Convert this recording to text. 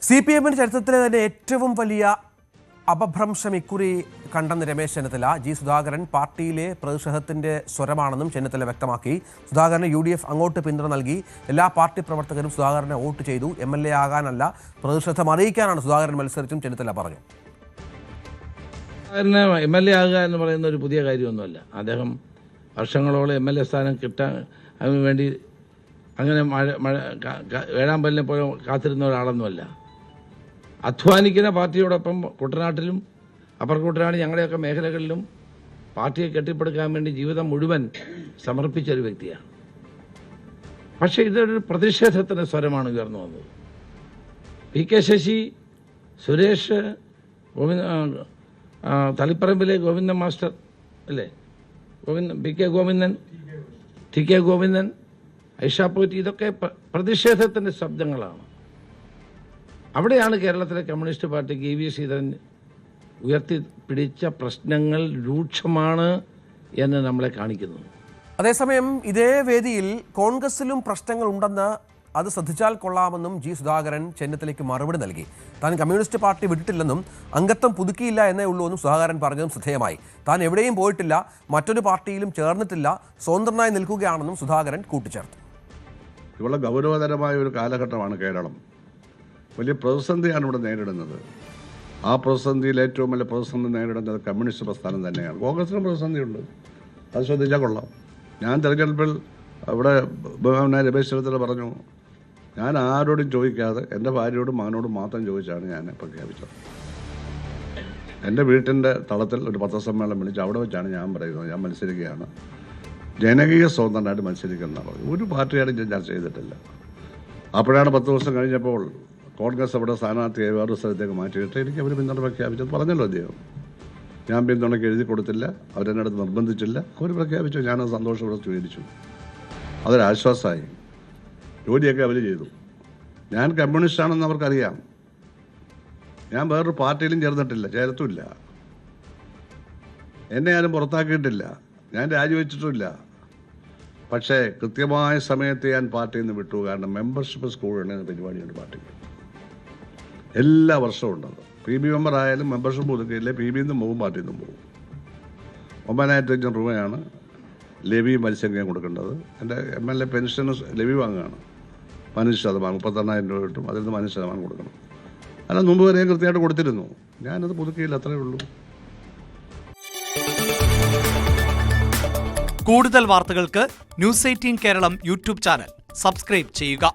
CPM ചരിത്രത്തിലെ തന്നെ ഏറ്റവും വലിയ അപഭ്രംശം ഇക്കുറി കണ്ടെന്ന് രമേശ് ചെന്നിത്തല. ജി സുധാകരൻ പാർട്ടിയിലെ പ്രതിഷേധത്തിന്റെ സ്വരമാണെന്നും ചെന്നിത്തല വ്യക്തമാക്കി. സുധാകരന് UDF അങ്ങോട്ട് പിന്തുണ നൽകി. എല്ലാ പാർട്ടി പ്രവർത്തകരും സുധാകരനെ വോട്ട് ചെയ്തു. MLA ആകാനല്ല, പ്രതിഷേധം അറിയിക്കാനാണ് സുധാകരൻ മത്സരിച്ചും ചെന്നിത്തല പറഞ്ഞു. MLA ആകുക എന്ന് പറയുന്ന ഒരു പുതിയ കാര്യമൊന്നുമല്ല. അദ്ദേഹം വർഷങ്ങളോളം MLA സ്ഥാനം കിട്ടാൻ അതിന് വേണ്ടി അങ്ങനെ വേഴാമ്പലിനെ പോലെ കാത്തിരുന്ന ഒരാളൊന്നുമല്ല. അധ്വാനിക്കുന്ന പാർട്ടിയോടൊപ്പം കുട്ടനാട്ടിലും അപ്പർ കുട്ടനാട് ഞങ്ങളുടെയൊക്കെ മേഖലകളിലും പാർട്ടിയെ കെട്ടിപ്പടുക്കാൻ വേണ്ടി ജീവിതം മുഴുവൻ സമർപ്പിച്ച ഒരു വ്യക്തിയാണ്. പക്ഷേ ഇതൊരു പ്രതിഷേധത്തിൻ്റെ സ്വരമാണ് ഉയർന്നു വന്നത്. PK ശശി, സുരേഷ്, തളിപ്പറമ്പിലെ ഗോവിന്ദൻ മാസ്റ്റർ അല്ലേ, PK ഗോവിന്ദൻ, TK ഗോവിന്ദൻ, ഐഷാപോറ്റി, ഇതൊക്കെ പ്രതിഷേധത്തിൻ്റെ ശബ്ദങ്ങളാണ്. അവിടെയാണ് കേരളത്തിലെ കമ്മ്യൂണിസ്റ്റ് പാർട്ടിക്ക് EV ശ്രീധരൻ ഉയർത്തിപ്പിടിച്ച പ്രശ്നങ്ങൾ രൂക്ഷമാണ് എന്ന് നമ്മളെ കാണിക്കുന്നത്. അതേസമയം ഇതേ വേദിയിൽ കോൺഗ്രസിലും പ്രശ്നങ്ങൾ ഉണ്ടെന്ന് അത് ശ്രദ്ധിച്ചാൽ കൊള്ളാമെന്നും ജി സുധാകരൻ ചെന്നിത്തലയ്ക്ക് മറുപടി നൽകി. താൻ കമ്മ്യൂണിസ്റ്റ് പാർട്ടി വിട്ടിട്ടില്ലെന്നും അംഗത്വം പുതുക്കിയില്ല എന്നേ ഉള്ളൂ എന്നും സുധാകരൻ പറഞ്ഞതും ശ്രദ്ധേയമായി. താൻ എവിടെയും പോയിട്ടില്ല, മറ്റൊരു പാർട്ടിയിലും ചേർന്നിട്ടില്ല, സ്വതന്ത്രനായി നിൽക്കുകയാണെന്നും സുധാകരൻ കൂട്ടിച്ചേർത്തു. ഇവിടെ ഗൗരവതരമായ ഒരു കാലഘട്ടമാണ് കേരളം. വലിയ പ്രതിസന്ധിയാണ് ഇവിടെ നേരിടുന്നത്. ആ പ്രതിസന്ധിയിൽ ഏറ്റവും വലിയ പ്രതിസന്ധി നേരിടുന്നത് കമ്മ്യൂണിസ്റ്റ് പ്രസ്ഥാനം തന്നെയാണ്. കോൺഗ്രസിനും പ്രതിസന്ധിയുണ്ട്, അത് ശ്രദ്ധിച്ചാൽ കൊള്ളാം. ഞാൻ തെരഞ്ഞെടുപ്പിൽ ഇവിടെ രമേശ് ചെന്നിത്തല പറഞ്ഞു, ഞാൻ ആരോടും ചോദിക്കാതെ എൻ്റെ ഭാര്യയോടും മകനോടും മാത്രം ചോദിച്ചാണ് ഞാൻ പ്രഖ്യാപിച്ചത്. എൻ്റെ വീട്ടിൻ്റെ തളത്തിൽ ഒരു പത്രസമ്മേളനം വിളിച്ച് അവിടെ വെച്ചാണ് ഞാൻ പറയുന്നത് ഞാൻ മത്സരിക്കുകയാണ്, ജനകീയ സ്വതന്ത്രനായിട്ട് മത്സരിക്കുന്നതാണ് പറഞ്ഞു. ഒരു പാർട്ടിയായിട്ടും ഞാൻ ചർച്ച ചെയ്തിട്ടില്ല. അപ്പോഴാണ് 10 ദിവസം കഴിഞ്ഞപ്പോൾ കോൺഗ്രസ് അവിടെ സ്ഥാനാർത്ഥിയെ വേറൊരു സ്ഥലത്തേക്ക് മാറ്റിയിട്ട് എനിക്ക് അവർ പിന്തുണ പ്രഖ്യാപിച്ചത് പറഞ്ഞല്ലോ അദ്ദേഹം. ഞാൻ പിന്തുണയ്ക്ക് എഴുതി കൊടുത്തില്ല, അവരെന്നെ അടുത്ത് നിർബന്ധിച്ചില്ല, അവർ പ്രഖ്യാപിച്ചു. ഞാനത് സന്തോഷത്തോടെ സ്വീകരിച്ചു. അതൊരാശ്വാസമായി. ജോലിയൊക്കെ അവർ ചെയ്തു. ഞാൻ കമ്മ്യൂണിസ്റ്റാണെന്ന് അവർക്കറിയാം. ഞാൻ വേറൊരു പാർട്ടിയിലും ചേർത്തുമില്ല. എന്നെ ആരും പുറത്താക്കിയിട്ടില്ല, ഞാൻ രാജിവെച്ചിട്ടുമില്ല. പക്ഷേ കൃത്യമായ സമയത്ത് ഞാൻ പാർട്ടിയിൽ നിന്ന് വിട്ടു. കാരണം മെമ്പർഷിപ്പ് സ്കൂൾ എന്ന പരിപാടിയുണ്ട് പാർട്ടിക്ക്, എല്ലാ വർഷവും ഉണ്ടത്. PB മെമ്പർ ആയാലും മെമ്പർഷിപ്പ് പുതുക്കിയില്ലേ PBയിൽ നിന്നും പോകും, പാർട്ടിയിൽ നിന്നും പോകും. 9,500 രൂപയാണ് ലെവി മത്സ്യം കൊടുക്കേണ്ടത്. എൻ്റെ MLA പെൻഷന് ലെവി വാങ്ങുകയാണ് 15%, 38,000 രൂപ കിട്ടും. അതിൽ നിന്ന് 15% കൊടുക്കണം. അല്ല, മുമ്പ് വരെയും കൃത്യമായിട്ട് കൊടുത്തിരുന്നു. ഞാനത് പുതുക്കിയില്ല, അത്രയേ ഉള്ളൂ. കൂടുതൽ വാർത്തകൾക്ക് News 18 Keralam YouTube channel subscribe ചെയ്യുക.